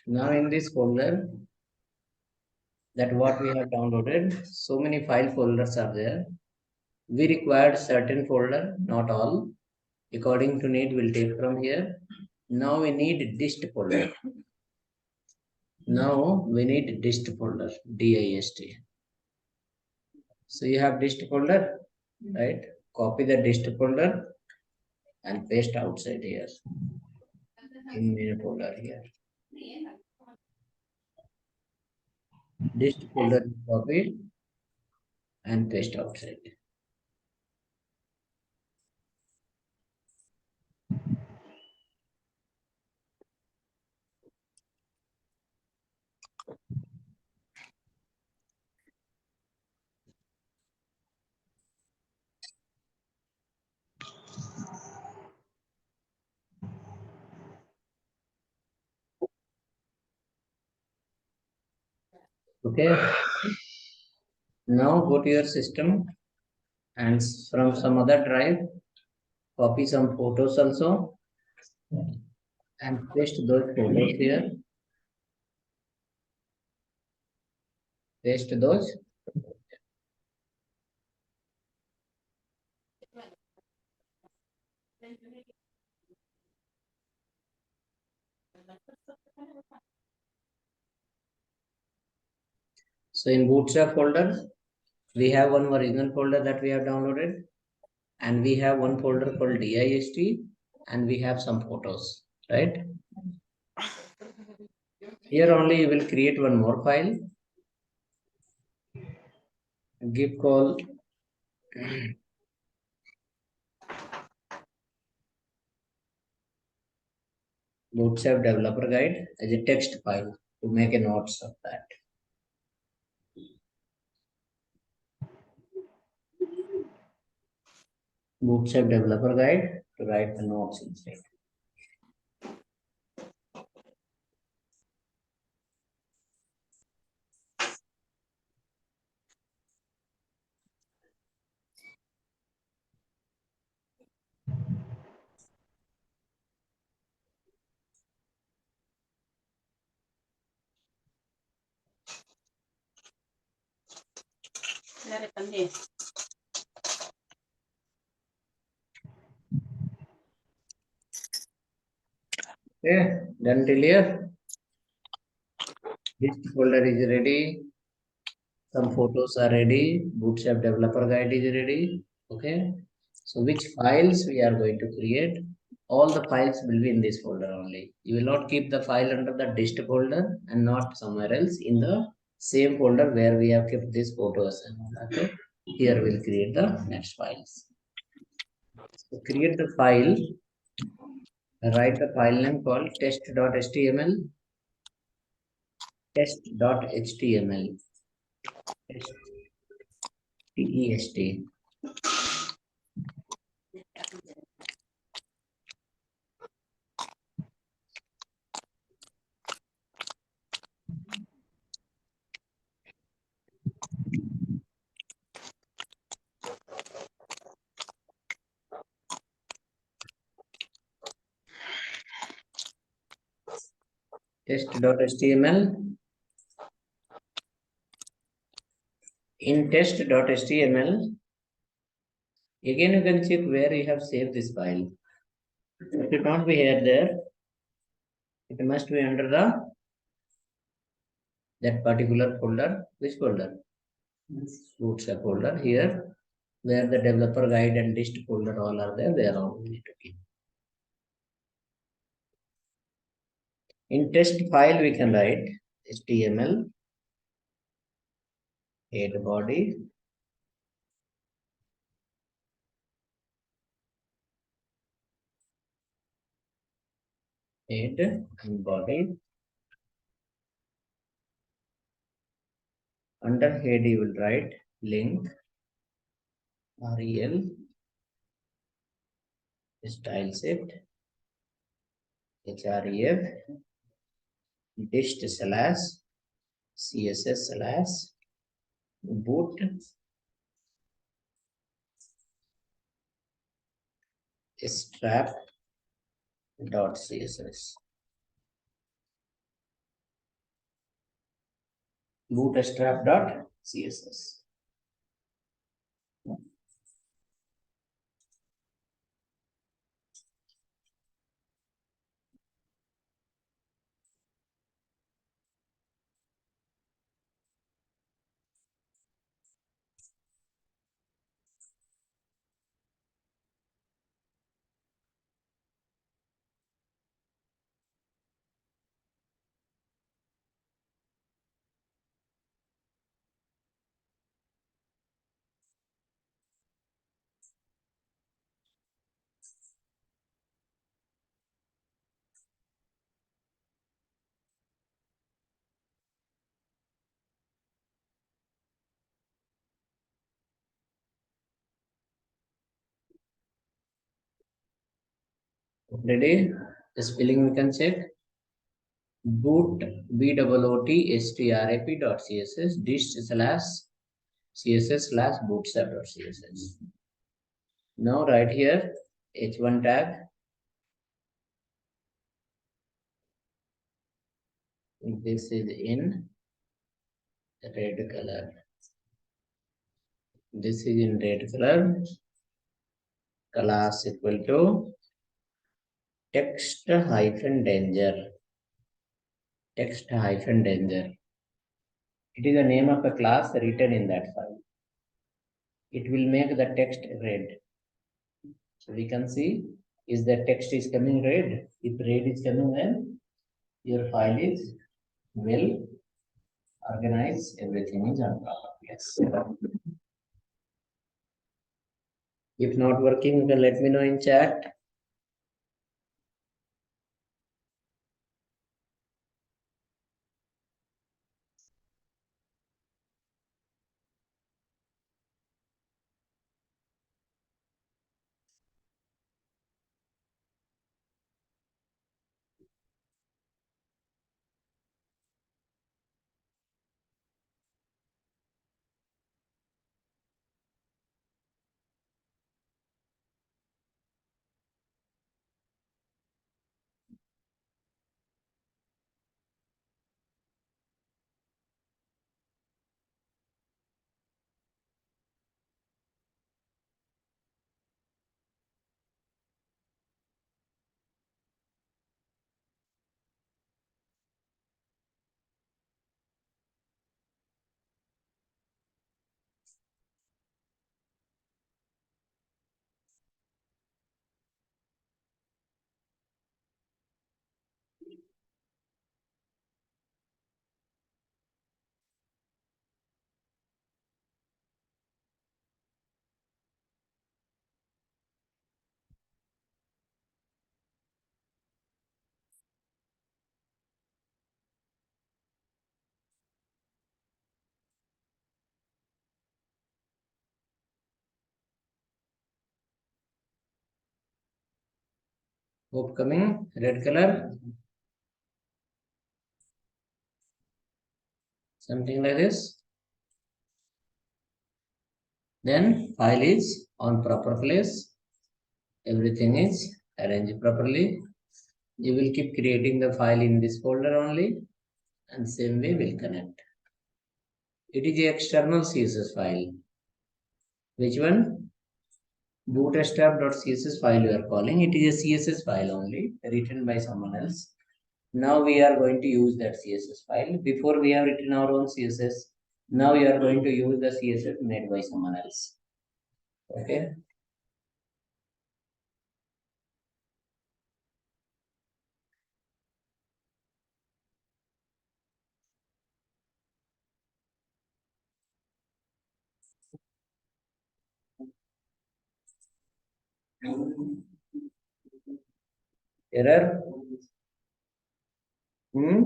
Now in this folder, that what we have downloaded, so many file folders are there. We required certain folder, not all. According to need, we'll take from here. Now we need dist folder. Now we need dist folder, dist. So you have dist folder, right? Copy the dist folder and paste outside here in main folder here. Dist folder copy and paste outside. Okay. Now go to your system and from some other drive, copy some photos also and paste those photos here. Paste those. So in bootstrap folder, we have one original folder that we have downloaded, and we have one folder called dist, and we have some photos, right? Here only you will create one more file. Give call bootstrap developer guide as a text file to make a notes of that. Bootstrap developer guide to write the notes inside. Okay, done till here. This folder is ready. Some photos are ready. Bootstrap developer guide is ready. Okay. So which files we are going to create? All the files will be in this folder only. You will not keep the file under the dist folder and not somewhere else in the same folder where we have kept these photos. Okay. Here we'll create the next files. So create the file. Write the file name called test.html. Test.html. Test. Test.html. In test.html, again you can check where you have saved this file. It should not be here there. It must be under the that particular folder. Which folder? Bootstrap folder here, where the developer guide and dist folder all are there. They are all we need to keep. In test file, we can write HTML head body head and body. Under head, you will write link rel style set href dist slash css slash boot strap dot css. bootstrap.css. Ready? The spelling we can check. Boot bootstrap dot css dist slash css slash bootstrap dot css. Now right here h1 tag. This is in red color. This is in red color. Class equal to text hyphen danger. Text hyphen danger. It is the name of a class written in that file. It will make the text red. So we can see is the text is coming red. If red is coming, then your file is well organized. Everything is on proper place. If not working, you can let me know in chat. Hope coming red color. Something like this. Then file is on proper place. Everything is arranged properly. You will keep creating the file in this folder only, and same way will connect. It is the external CSS file. Which one? Bootstrap.css file you are calling. It is a CSS file only, written by someone else. Now we are going to use that CSS file. Before we have written our own CSS. Now we are going to use the CSS made by someone else. Okay. Error. Hmm?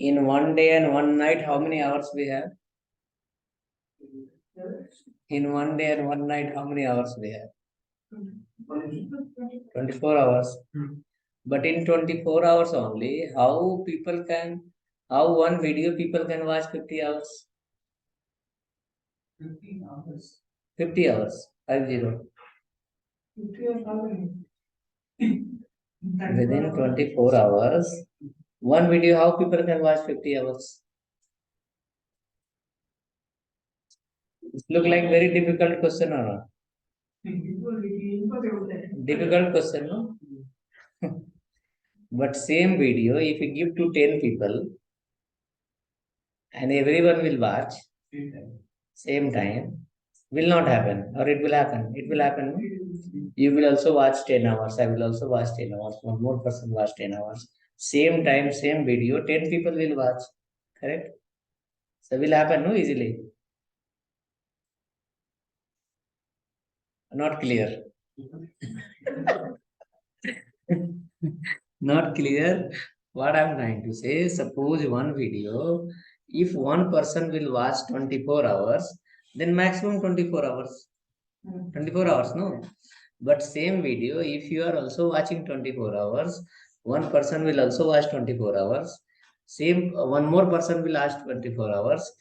In one day and one night, how many hours we have? In one day and one night, how many hours we have? 24 hours. But in 24 hours only, how one video people can watch 50 hours? 50 hours. 50 hours. 50. Within 24 hours, one video, how people can watch 50 hours? It look like very difficult question or not? Difficult question, no? But same video, if you give to 10 people and everyone will watch same time, will not happen or it will happen. It will happen. No? You will also watch 10 hours. I will also watch 10 hours. One more person watch 10 hours. Same time, same video, 10 people will watch. Correct? So will happen, no? Easily. Not clear. Not clear. What I'm trying to say, suppose one video, if one person will watch 24 hours, then maximum 24 hours. 24 hours, no? But same video, if you are also watching 24 hours, one person will also watch 24 hours. Same, one more person will watch 24 hours.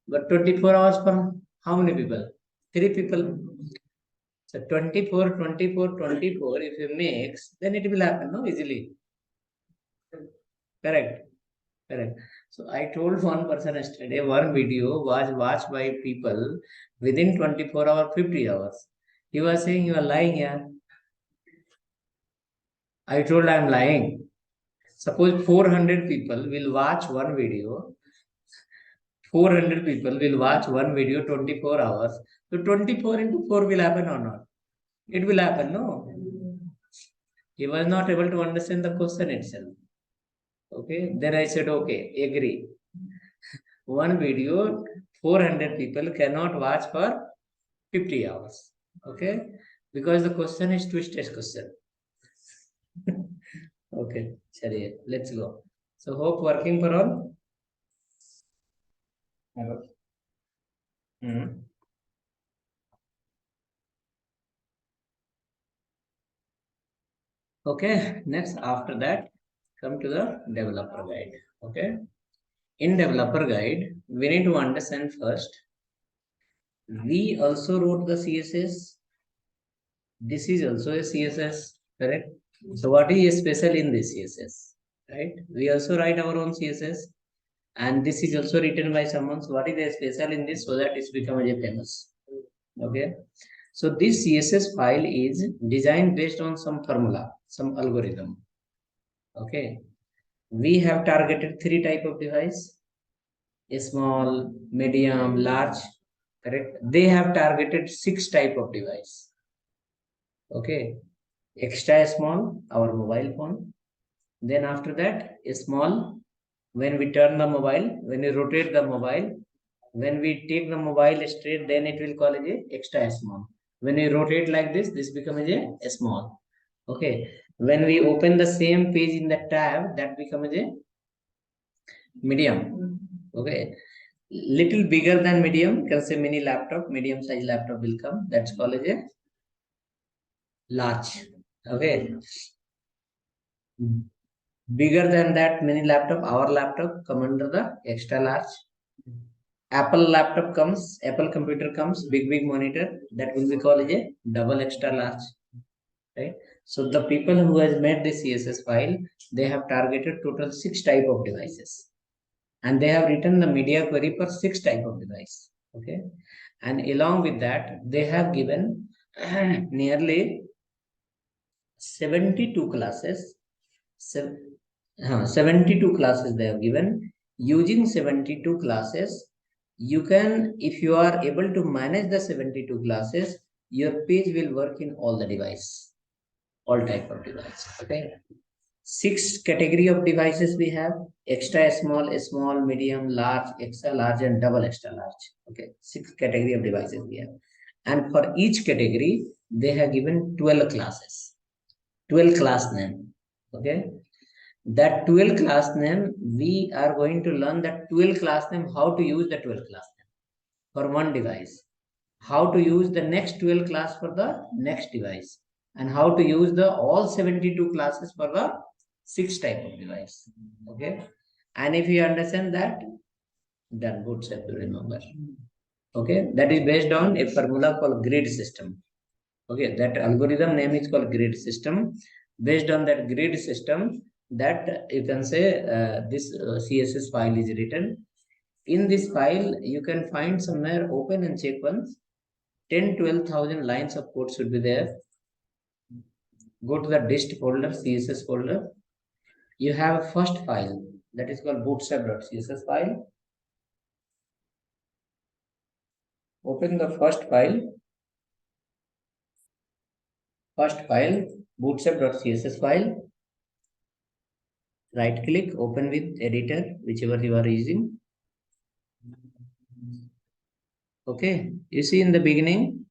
But 24 hours for how many people? Three people. So 24, 24, 24, if you mix, then it will happen, no? Easily. Correct. Correct. So I told one person yesterday, one video was watched by people within 24 hours, 50 hours. He was saying you are lying here. I told I am lying. Suppose 400 people will watch one video. 400 people will watch one video 24 hours. So 24 into 4 will happen or not? It will happen, no? He was not able to understand the question itself. Okay. Then I said, okay, agree. One video, 400 people cannot watch for 50 hours. Okay. Because the question is twist-test question. Okay. Chaliye, let's go. So hope working for all. Hello. Okay. Next, after that, come to the developer guide. Okay. In developer guide, we need to understand first. We also wrote the CSS. This is also a CSS, correct? So what is special in this CSS, right? We also write our own CSS, and this is also written by someone. So what is special in this so that it's become a famous? Okay. So this CSS file is designed based on some formula, some algorithm. Okay. We have targeted three type of device: small, medium, large. Correct. They have targeted 6 type of device. Okay. Extra small, our mobile phone. Then after that, a small, when we turn the mobile, when we rotate the mobile, when we take the mobile straight, then it will call it a extra small. When we rotate like this becomes a small. Okay. When we open the same page in the tab, that becomes a medium. Okay. Little bigger than medium, can say mini laptop, medium size laptop will come. That's called as a large. Okay. Bigger than that mini laptop, our laptop come under the extra large. Apple laptop comes, Apple computer comes, big monitor, that will be called a double extra large. Right? So the people who has made this CSS file, they have targeted total 6 type of devices. And they have written the media query for 6 type of device. Okay. And along with that, they have given nearly 72 classes. 72 classes they have given. Using 72 classes, you can, if you are able to manage the 72 classes, your page will work in all the device, all type of device. Okay. 6 category of devices we have: extra small, small, medium, large, extra large, and double extra large. Okay. 6 category of devices we have. And for each category, they have given 12 classes, 12 class name. Okay. that 12 class name, we are going to learn that 12 class name, how to use the 12 class name for one device, how to use the next 12 class for the next device, and how to use the all 72 classes for the 6 type of device. Okay. And if you understand that, then bootstrap to remember. Okay. That is based on a formula called grid system. Okay. That algorithm name is called grid system. Based on that grid system, that you can say this CSS file is written. In this file, you can find somewhere, open and check once. 10-12,000 lines of code should be there. Go to the dist folder, CSS folder. You have a first file that is called bootstrap.css file. Open the first file, bootstrap.css file. Right click, open with editor, whichever you are using. Okay, you see in the beginning,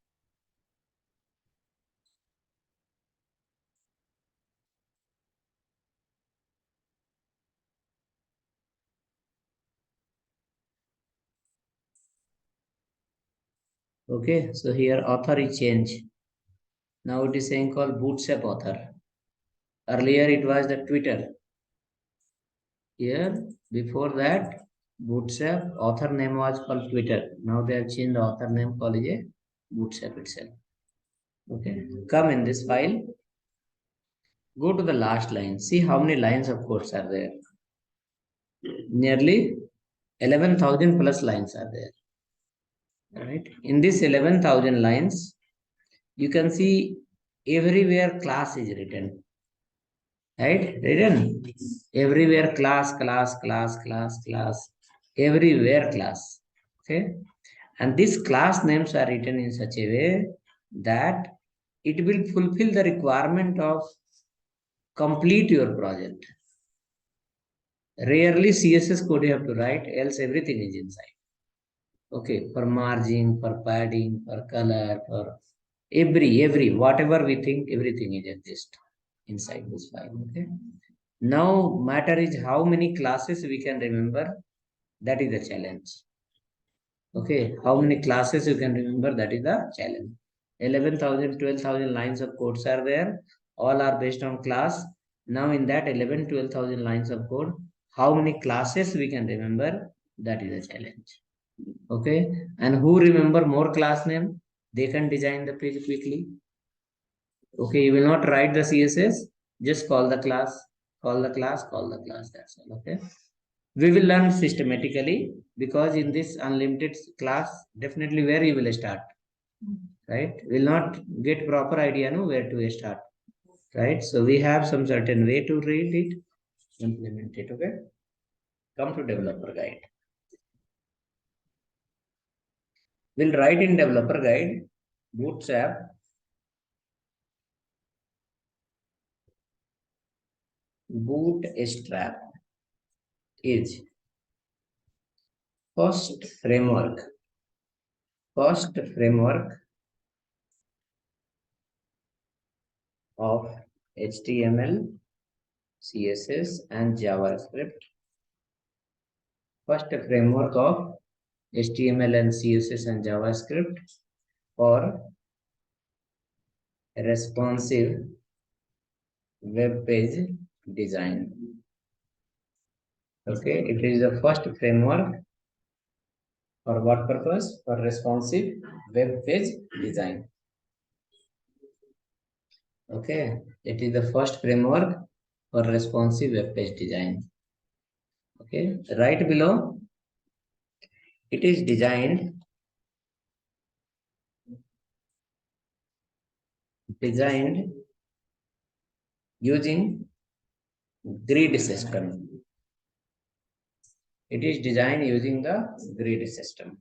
okay, so here author is changed. Now it is saying called bootstrap author. Earlier it was the Twitter. Here, before that, bootstrap author name was called Twitter. Now they have changed the author name called a bootstrap itself. Okay, come in this file. Go to the last line. See how many lines of codes are there. Nearly 11,000 plus lines are there. Right. In this 11,000 lines, you can see everywhere class is written. Right? Written. Everywhere class. Everywhere class. Okay. And these class names are written in such a way that it will fulfill the requirement of complete your project. Rarely CSS code you have to write, else everything is inside. Okay, for margin, for padding, for color, for every whatever we think, everything is exist inside this file. Okay. Now matter is how many classes we can remember. That is the challenge. Okay, how many classes you can remember? That is the challenge. 11,000, 12,000 lines of codes are there. All are based on class. Now in that 11, 12,000 lines of code, how many classes we can remember? That is a challenge. Okay, and who remember more class name? They can design the page quickly. Okay, you will not write the CSS. Just call the class, call the class, call the class. That's all. Okay. We will learn systematically because in this unlimited class, definitely where you will start, right? Will not get proper idea no where to start, right? So we have some certain way to read it, implement it. Okay. Come to developer guide. We'll write in developer guide, bootstrap bootstrap is first framework of HTML, CSS, and JavaScript. First framework of HTML and CSS and JavaScript for responsive web page design. Okay, it is the first framework for what purpose? For responsive web page design. Okay, it is the first framework for responsive web page design. Okay, right below, it is designed using grid system. It is designed using the grid system.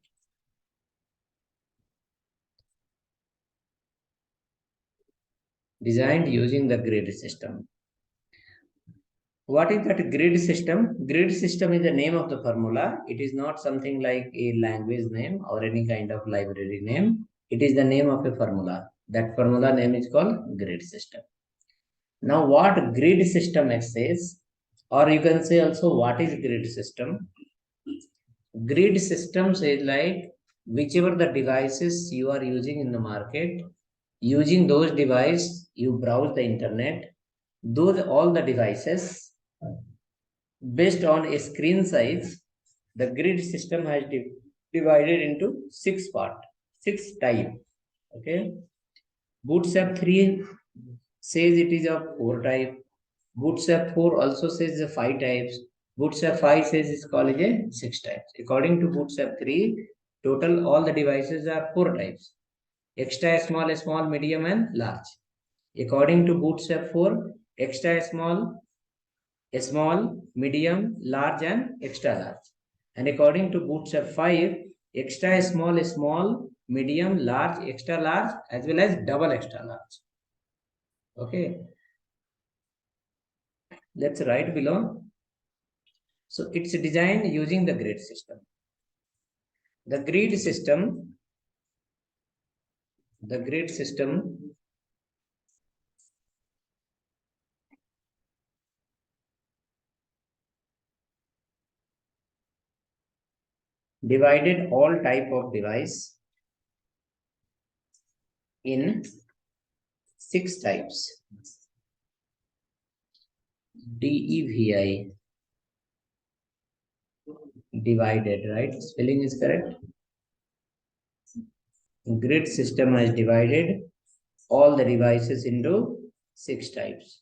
Designed using the grid system. What is that grid system? Grid system is the name of the formula. It is not something like a language name or any kind of library name. It is the name of a formula. That formula name is called grid system. Now what grid system says? Or you can say also what is grid system. Grid system says like whichever the devices you are using in the market, using those devices you browse the internet, those all the devices based on a screen size, the grid system has divided into six type. Okay, bootstrap 3 says it is of 4 type. Bootstrap 4 also says the 5 types. Bootstrap 5 says it's called as a 6 types. According to Bootstrap 3, total all the devices are 4 types. Extra small, medium and large. According to Bootstrap 4, extra small, medium, large and extra large. And according to Bootstrap 5, extra small, medium, large, extra large as well as double extra large. Okay, let's write below. So it's designed using the grid system. The grid system divided all type of device in 6 types. DEVI, divided, right? Spelling is correct. Grid system has divided all the devices into 6 types.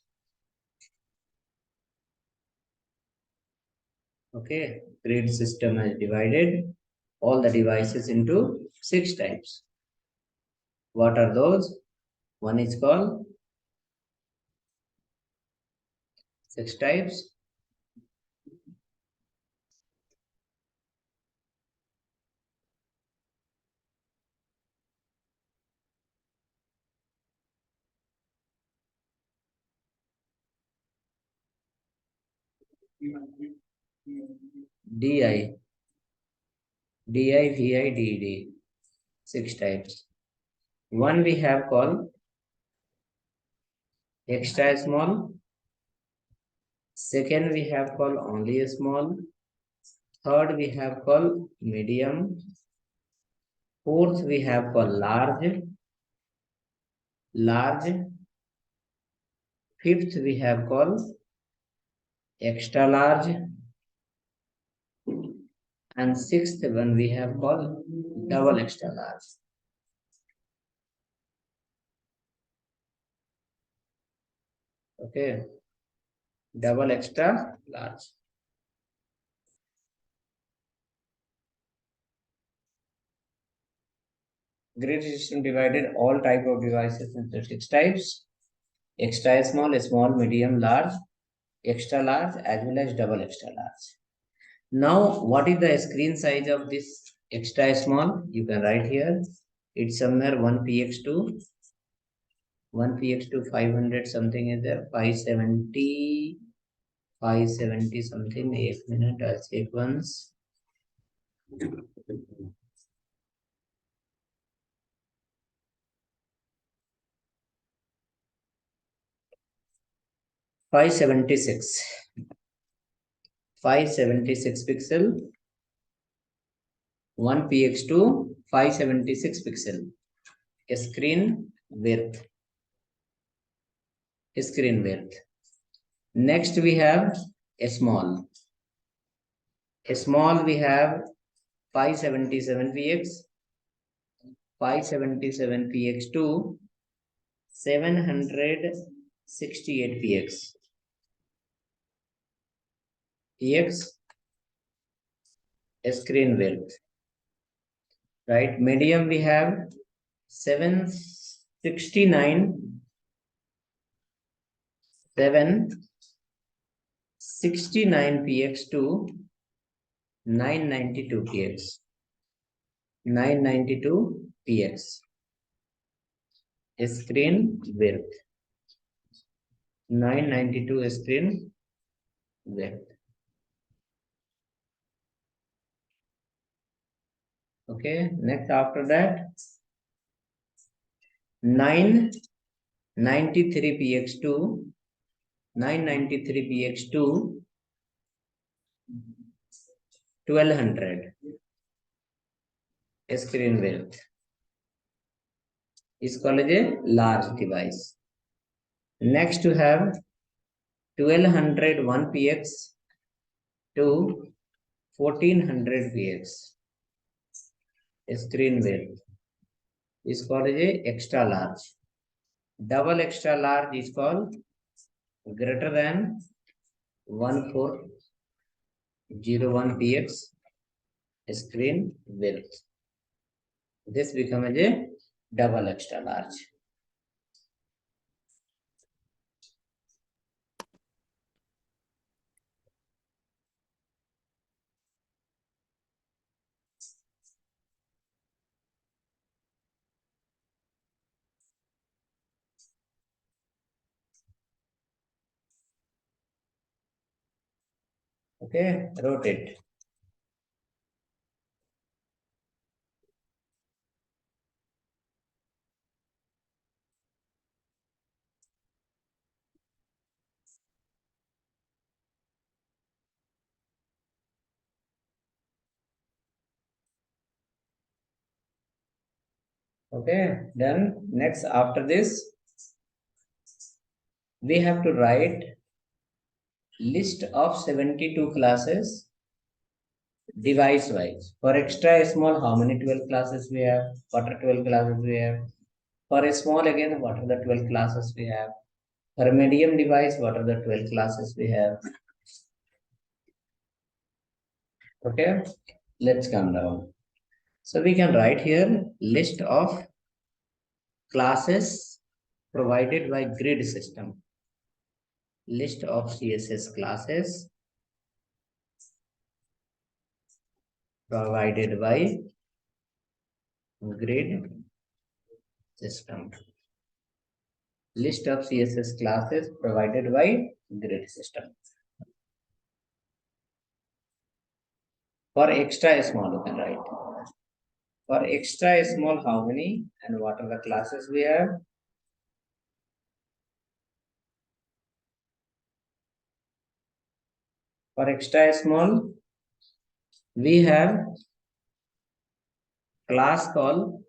Okay, grid system has divided all the devices into 6 types. What are those? One is called 6 types. DI, DI, VI, DD, 6 types. One we have called extra small. Second we have called only a small. Third we have called medium. Fourth we have called large. Fifth we have called extra large. And sixth one we have called double extra large. Okay, double extra large. Grid system divided all type of devices into 6 types: extra small, medium, large, extra large, as well as double extra large. Now, what is the screen size of this extra small? You can write here. It's somewhere 1px2, 1px2 500 something is there, 570, 570 something. 1 minute, I'll check once. 576. 576 pixel, 1px2, 576 pixel. Screen width. Screen width. Next we have a small. A small we have 577px, 577px2, 768px. Px screen width. Right. Medium we have 769, 769px to 992px. 992px. Screen width. 992 screen width. Okay, next after that 993px2, 993px2, 1200 screen width is called as a large device. Next, you have 1200 1px to 1400 px screen width is called as a extra large. Double extra large is called greater than 1401 px screen width. This becomes a double extra large. Okay, rotate. Okay, then next after this, we have to write list of 72 classes device wise. For extra small, how many 12 classes we have? What are 12 classes we have? For a small again, what are the 12 classes we have? For a medium device, what are the 12 classes we have? Okay, let's come down. So we can write here list of classes provided by grid system. List of CSS classes provided by grid system. List of CSS classes provided by grid system. For extra small, you can write. For extra small, how many and what are the classes we have? For extra small, we have class call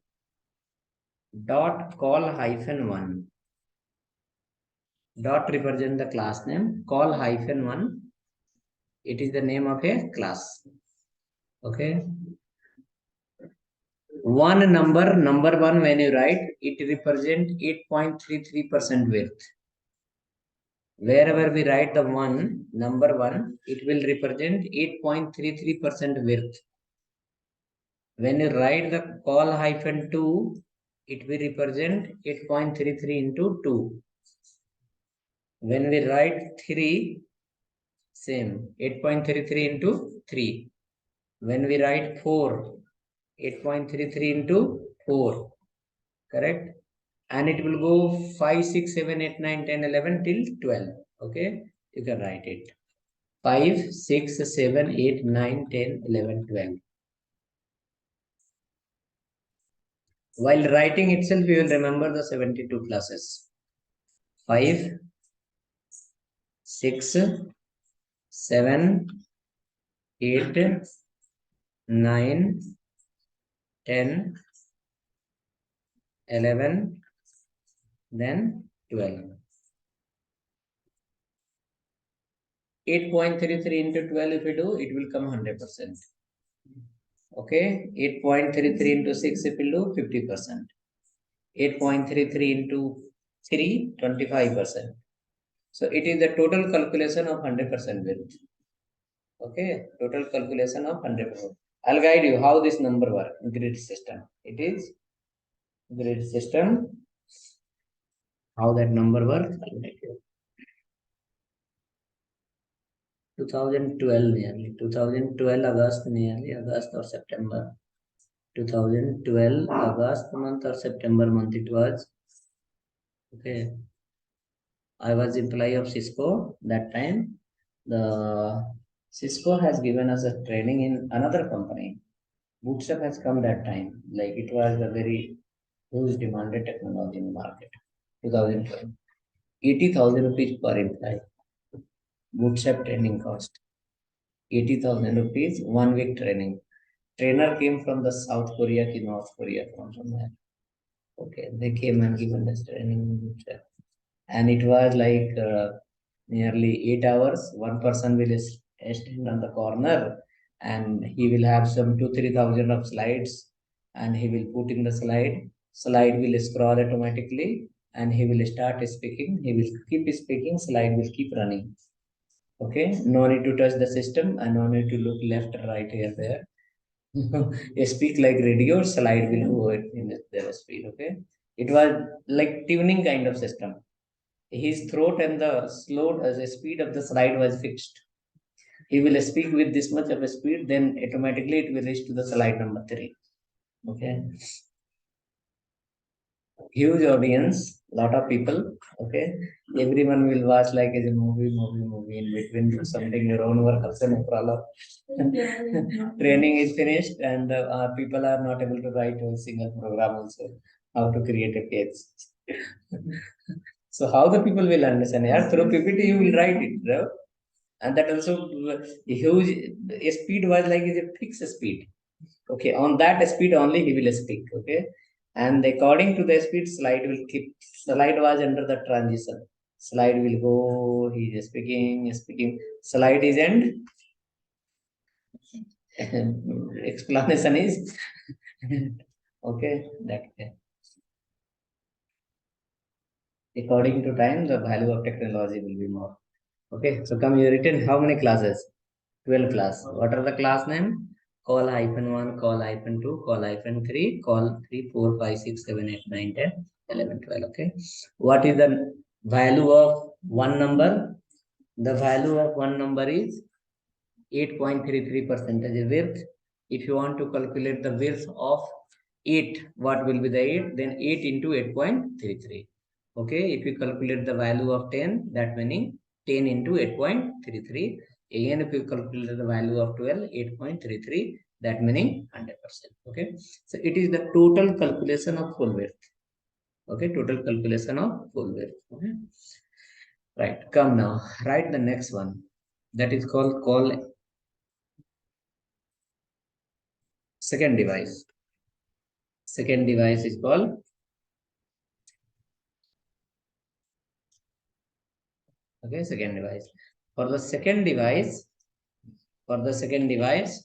dot call hyphen one. Dot represent the class name. Call hyphen one. It is the name of a class. Okay. Number one, when you write, it represents 8.33% width. Wherever we write the number one, it will represent 8.33% width. When you write the call hyphen 2, it will represent 8.33 into 2. When we write 3, same, 8.33 into 3. When we write 4, 8.33 into 4. Correct? And it will go 5, 6, 7, 8, 9, 10, 11 till 12. Okay? You can write it. 5, 6, 7, 8, 9, 10, 11, 12. While writing itself, you will remember the 72 classes. 5, 6, 7, 8, 9, 10, 11, then 12. 8.33 into 12 if you do, it will come 100%. Okay, 8.33 into 6 if you do, 50%. 8.33 into 3, 25%. So it is the total calculation of 100% width. Okay, total calculation of 100%. I'll guide you how this number works. Grid system. It is grid system. How that number works, I'll guide you. 2012 nearly. 2012 August nearly. August or September. 2012 August month or September month it was. Okay. I was employee of Cisco that time. The Cisco has given us a training in another company. Bootstrap has come that time. Like it was a very huge demanded technology in the market. 2012. 80,000 rupees per employee. Bootstrap training cost. 80,000 rupees, 1 week training. Trainer came from the South Korea to North Korea from somewhere. Okay, they came and given us training, and it was like nearly 8 hours. One person will stand on the corner, and he will have some 2-3 thousand of slides, and he will put in the slide. Slide will scroll automatically, and he will start speaking. He will keep speaking. Slide will keep running. Okay, no need to touch the system, and no need to look left or right here there. Speak like radio, slide will go in their speed. Okay, it was like tuning kind of system. His throat and the slow the speed of the slide was fixed. He will speak with this much of a speed, then automatically it will reach to the slide number 3. Okay, huge audience, lot of people. Okay, everyone will watch like as a movie in between. Do something your own work also, no problem. Training is finished, and people are not able to write a single program also, how to create a page. So how the people will understand? Yeah, through PPT you will write it, bro. And that also a huge speed was like is a fixed speed. Okay, on that speed only he will speak. Okay, and according to the speed, slide will keep. Slide was under the transition. Slide will go. He is speaking. Slide is end. Explanation is okay. That way. According to time, the value of technology will be more. Okay, so come you written how many classes? 12 class. What are the class name? Call -1, call -2, call -3, call 3, 4, 5, 6, 7, 8, 9, 10, 11, 12. Okay. What is the value of one number? The value of one number is 8.33 percentage width. If you want to calculate the width of 8, what will be the 8? Then 8 into 8.33. Okay, if you calculate the value of 10, that meaning 10 into 8.33. Again, if you calculate the value of 12, 8.33, that meaning 100%. Okay, so it is the total calculation of full width. Okay, total calculation of full width. Okay, right. Come now, write the next one. That is call second device. Second device is called, okay, second device. For the second device, for the second device,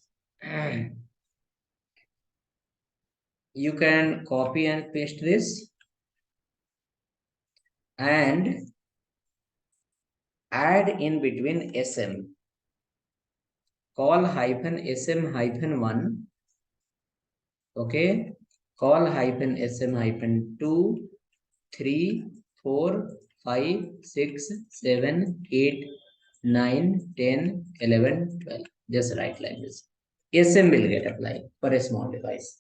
you can copy and paste this and add in between SM. Call -SM-1. Okay, call -SM-2, 3, 4, 5, 6, 7, 8, 9, 10, 11, 12. Just write like this. SM will get applied for a small device.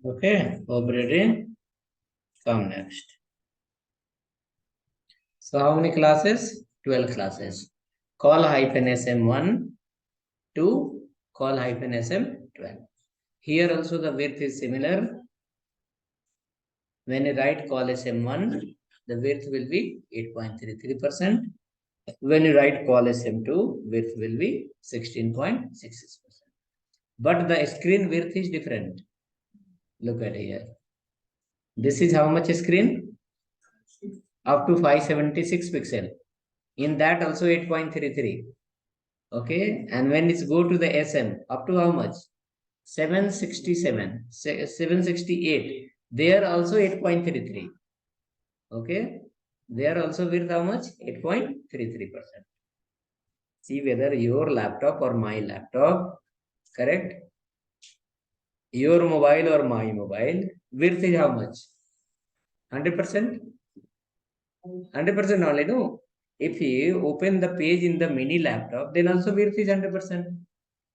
Okay, hope ready. Come next. So how many classes? 12 classes. Call -SM1 to call -SM12. Here also the width is similar. When you write call SM1, the width will be 8.33%. When you write call SM2, width will be 16.66%. But the screen width is different. Look at here. This is how much screen? Up to 576 pixel. In that also 8.33. Okay, and when it's go to the SM, up to how much? 767, 768. There also 8.33. Okay, there also with how much? 8.33%. See whether your laptop or my laptop, correct? Your mobile or my mobile, width is how much? 100%? 100% only, no. If you open the page in the mini laptop, then also width is 100%.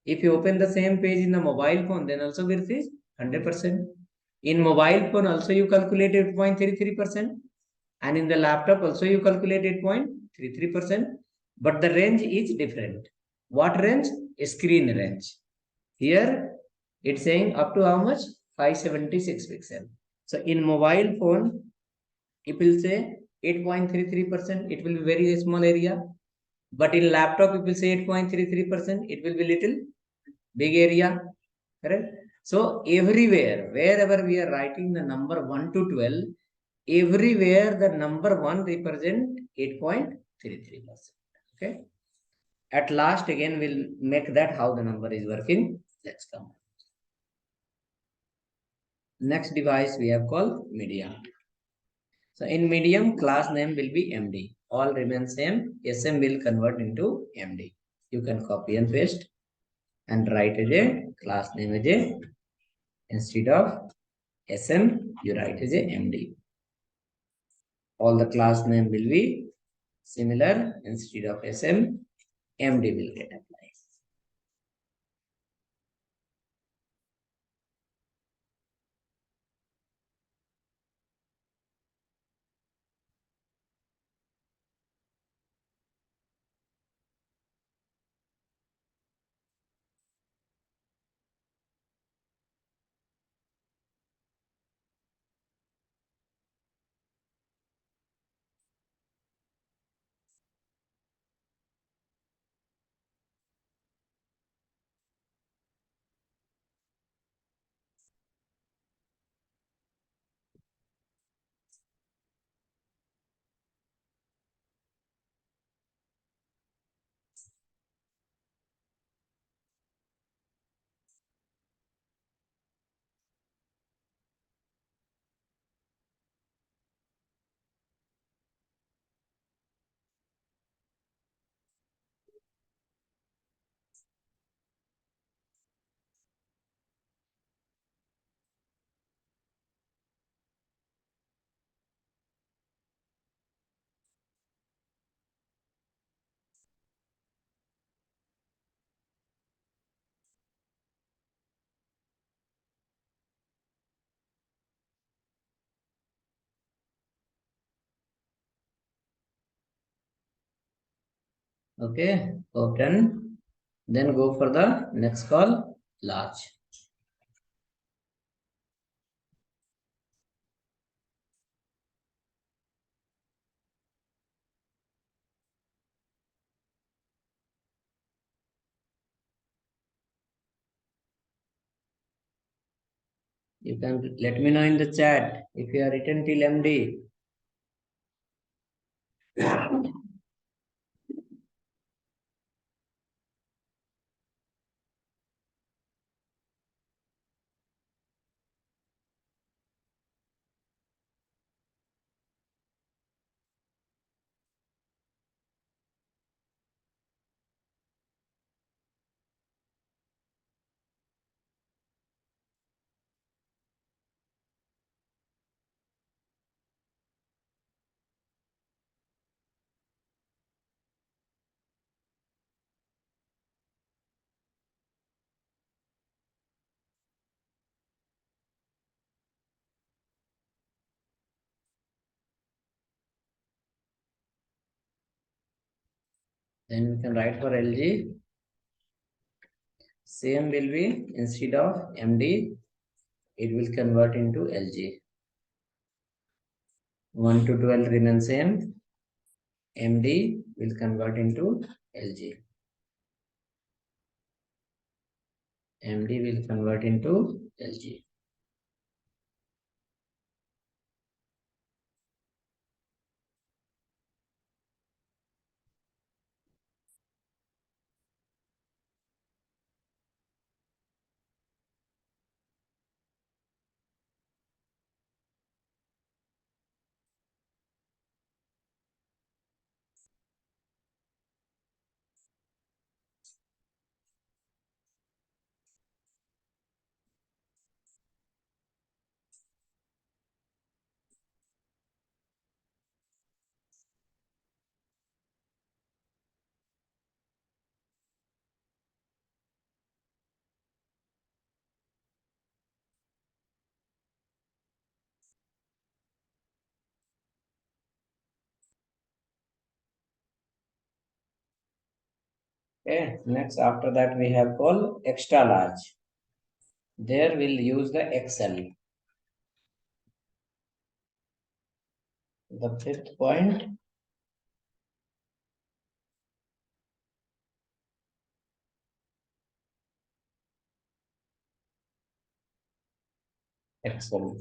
If you open the same page in the mobile phone, then also width is 100%. In mobile phone also you calculate 8.33%, and in the laptop also you calculate 8.33%, but the range is different. What range? Screen range. Here it's saying up to how much? 576 pixel. So in mobile phone, it will say 8.33%, it will be very small area. But in laptop, it will say 8.33%, it will be little big area. Correct? So everywhere, wherever we are writing the number 1 to 12, everywhere the number 1 represent 8.33%. Okay. At last, again, we'll make that how the number is working. Let's come. Next device we have called medium. So in medium, class name will be MD. All remain same. SM will convert into MD. You can copy and paste and write as a class name as a, instead of SM, you write as a MD. All the class name will be similar. Instead of SM, MD will get applied. Okay, hope done. Then go for the next call, large. You can let me know in the chat if you are written till MD. Then we can write for LG. Same will be, instead of MD, it will convert into LG. 1 to 12 remain same. MD will convert into LG. MD will convert into LG. Okay, next after that we have called extra large. There we'll use the Excel. The fifth point, Excel.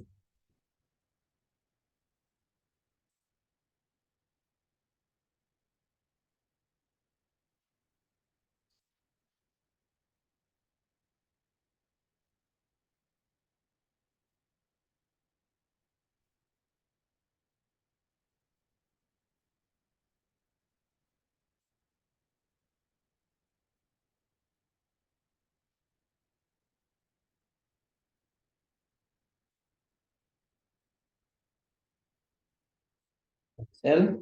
Excel.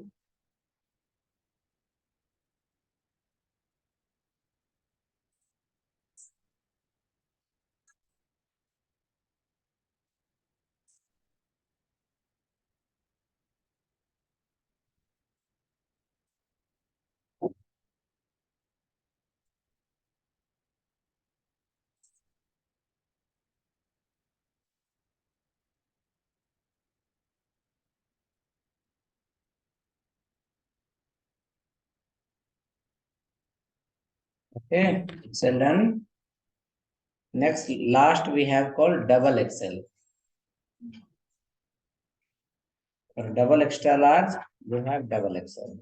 Okay, Excel done. Next, last we have called double Excel. For double extra large, we have double Excel.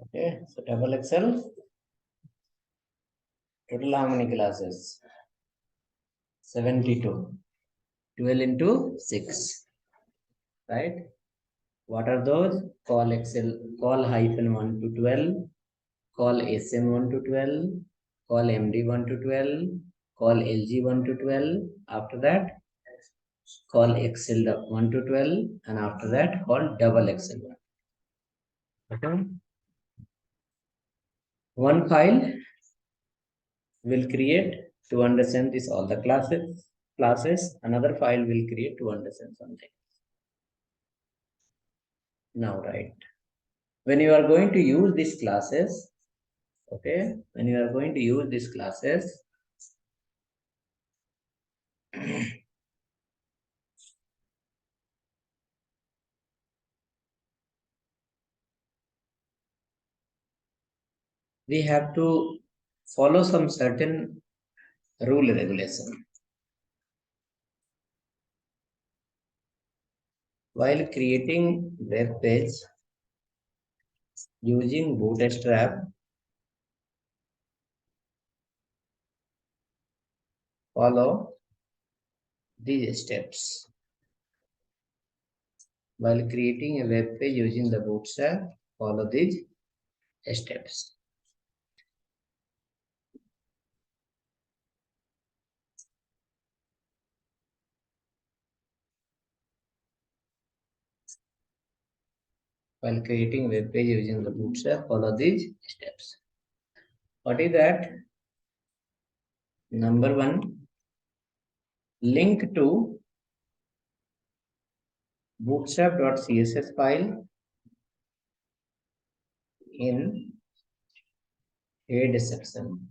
Okay, so double Excel. Total how many classes? 72. 12 into 6. Right? What are those? Call Excel, call hyphen 1 to 12, call SM1 to 12, call MD1 to 12, call LG1 to 12. After that, call Excel 1 to 12, and after that, call double Excel 1. Okay. One file will create to understand this all the classes. Another file will create to understand something. Now, right. When you are going to use these classes, okay, when you are going to use these classes, we have to follow some certain rule regulation. While creating web page using bootstrap, follow these steps. While creating a web page using the bootstrap, follow these steps. While creating web page using the bootstrap, follow these steps. What is that? Number one, link to bootstrap.css file in head section.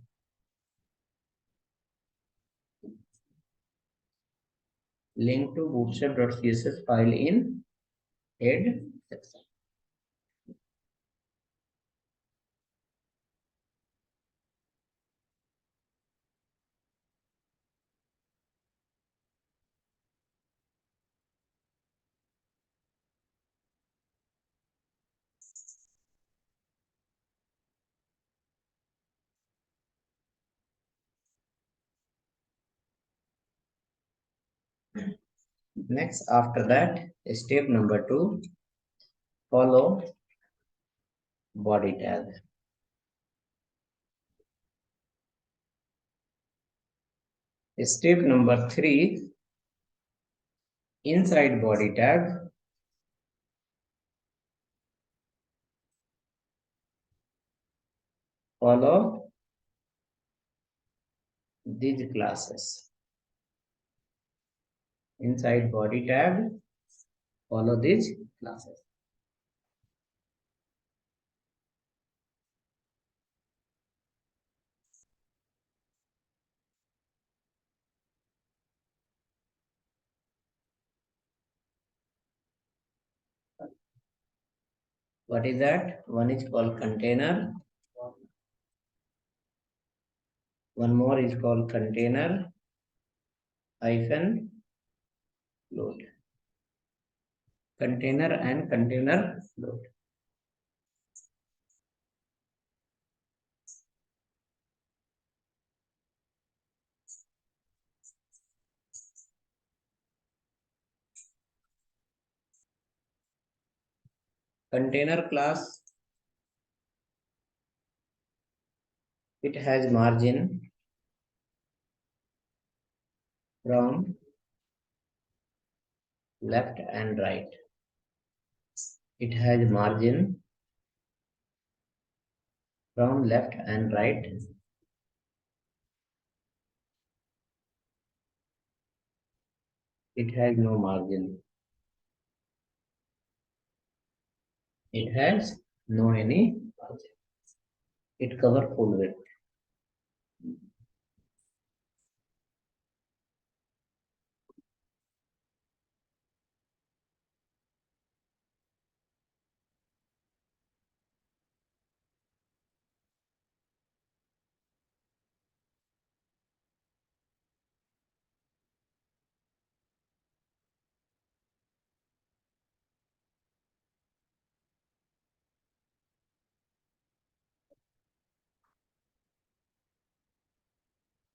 Link to bootstrap.css file in head section. Next, after that, step number 2, follow body tag. Step number 3, inside body tag, follow these classes. Inside body tag, follow these classes. What is that? One is called container. One more is called container hyphen load. Container and container load. Container class, it has margin from left and right. It has margin from left and right. It has no margin. It has no any margin. It covers full width.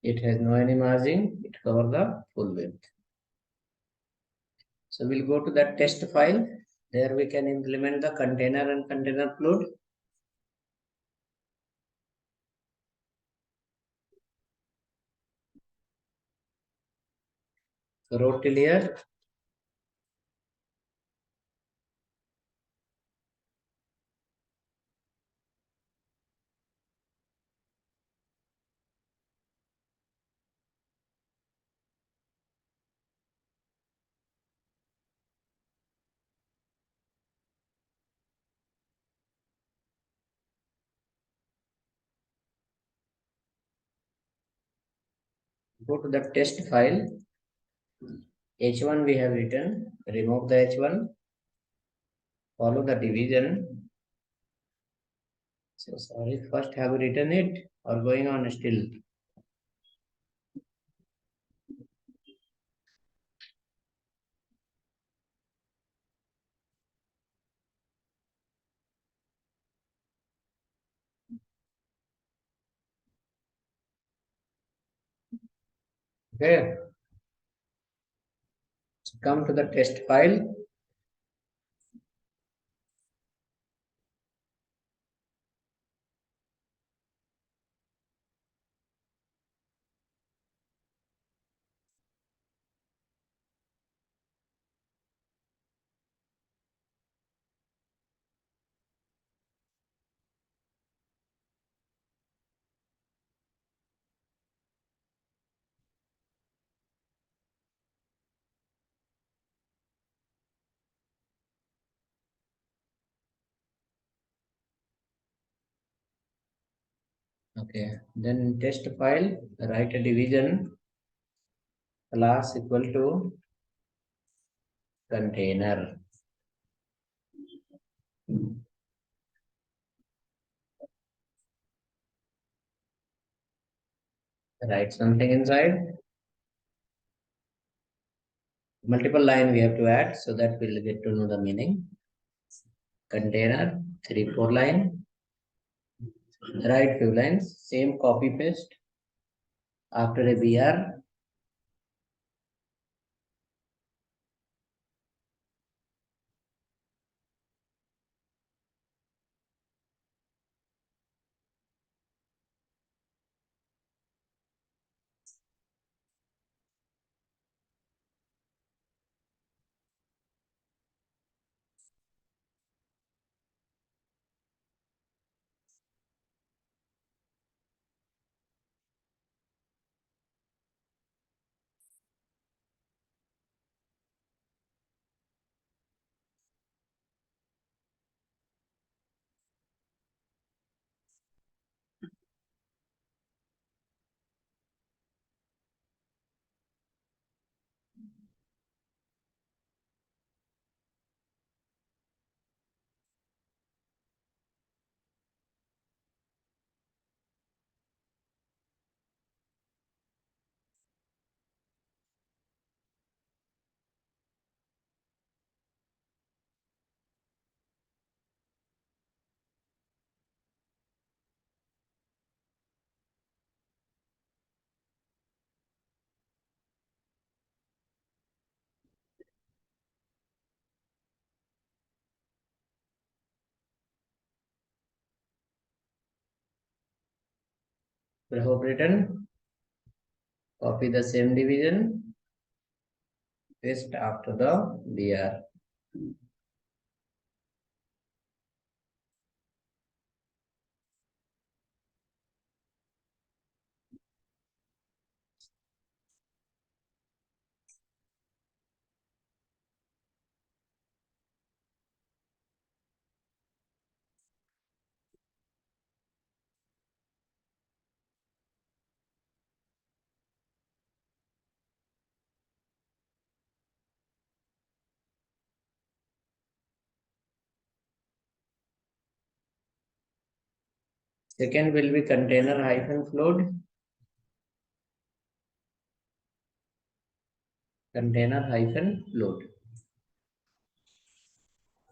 It has no any margin. It covers the full width. So we'll go to that test file. There we can implement the container and container load. So wrote till here. Go to the test file. H1 we have written. Remove the H1. Follow the division. So sorry, first have you written it or going on still? Okay. So come to the test file. Okay, then test file, write a division class equal to container. Write something inside. Multiple line we have to add so that we'll get to know the meaning. Container, 3-4 line. Write few lines. Same copy paste. After a BR, we have written. Copy the same division. Paste after the BR. Second will be container hyphen float. Container hyphen float.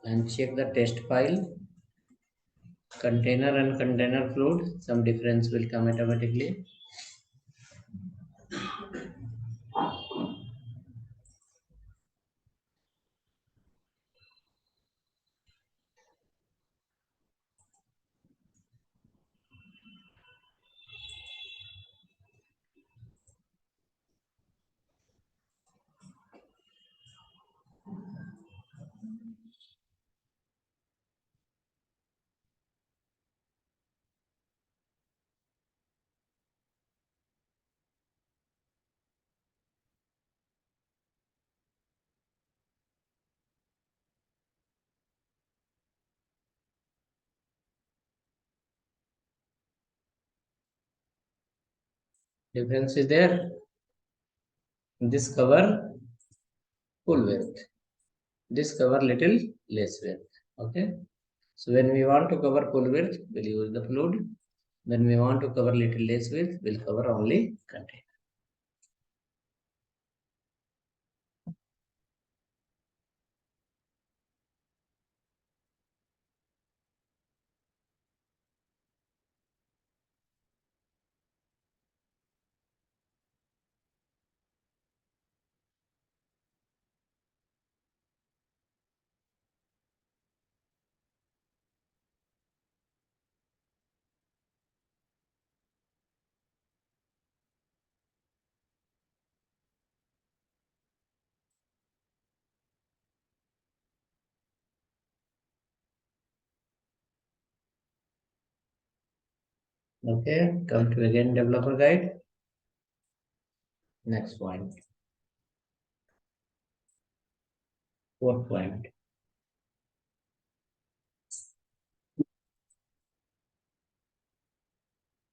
And check the test file. Container and container float. Some difference will come automatically. Difference is there. This cover full width. This cover little less width. Okay. So when we want to cover full width, we'll use the float. When we want to cover little less width, we'll cover only container. Okay, come to again developer guide. Next point. Fourth point.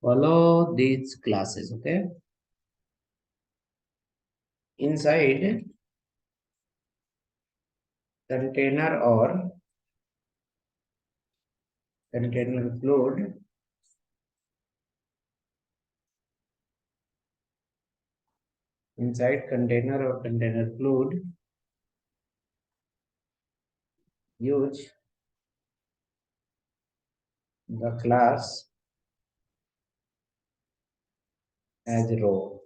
Follow these classes, okay? Inside container or container fluid, inside container or container fluid, use the class as row.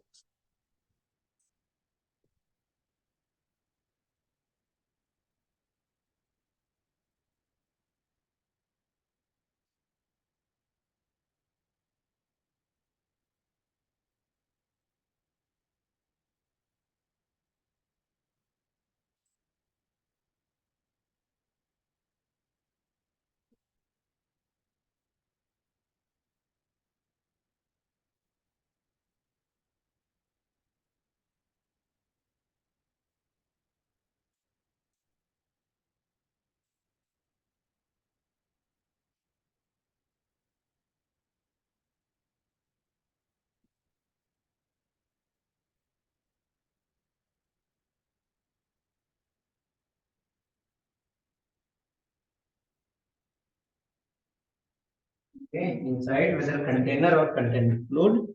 Okay, inside whether container or container fluid,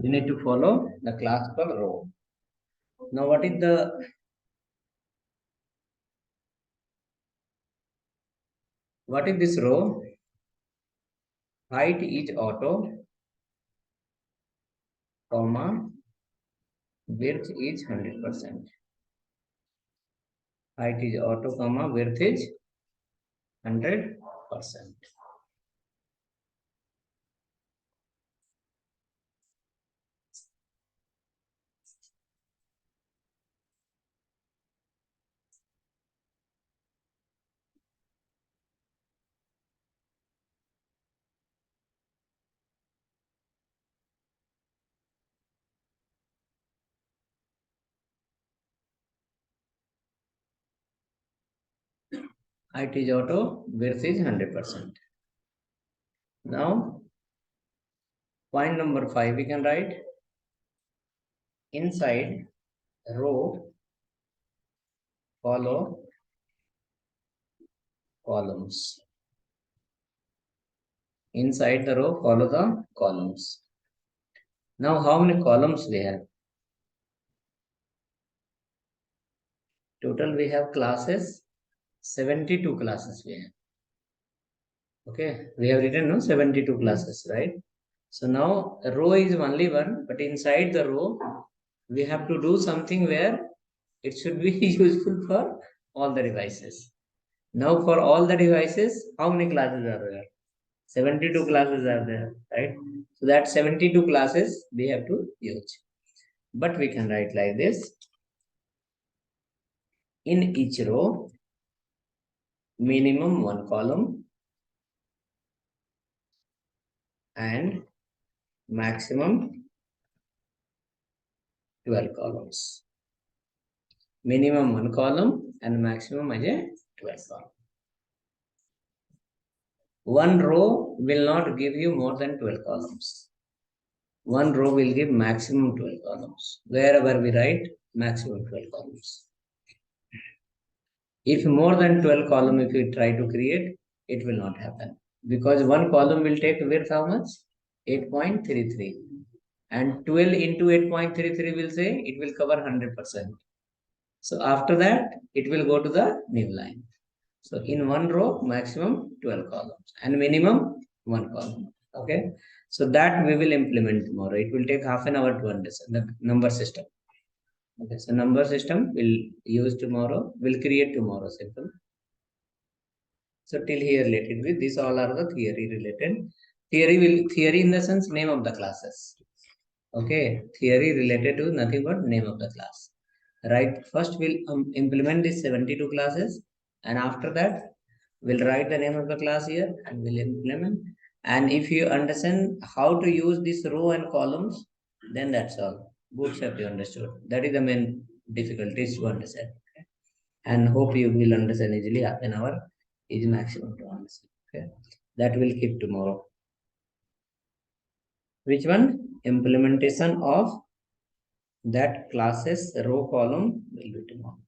you need to follow the class called row. Now, what is this row? Height is auto, comma, width is 100%. Height is auto, comma, width is 100%. Height is auto, width is 100%. Now, point number 5 we can write inside row follow columns. Inside the row follow the columns. Now, how many columns we have? Total we have classes, 72 classes we have. Okay, we have written no 72 classes, right? So now a row is only one, but inside the row we have to do something where it should be useful for all the devices. Now for all the devices, how many classes are there? 72 classes are there, right? So that 72 classes we have to use. But we can write like this. In each row, minimum one column and maximum 12 columns. Minimum one column and maximum is a 12 column. One row will not give you more than 12 columns. One row will give maximum 12 columns. Wherever we write maximum 12 columns. If more than 12 column, if you try to create, it will not happen. Because one column will take width how much? 8.33. And 12 into 8.33 will say it will cover 100%. So after that, it will go to the new line. So in one row, maximum 12 columns and minimum one column. Okay. So that we will implement tomorrow. It will take half an hour to understand the number system. Okay. So number system will use tomorrow, will create tomorrow simple. So till here let it be. These all are the theory related. Theory in the sense name of the classes. Okay. Theory related to nothing but name of the class. Right. First we'll implement these 72 classes and after that we'll write the name of the class here and we'll implement. And if you understand how to use this row and columns, then that's all. Bootstrap you understood. That is the main difficulties to understand. Okay? And hope you will understand easily. Half an hour is maximum to understand. Okay. That will keep tomorrow. Which one? Implementation of that classes row column will be tomorrow.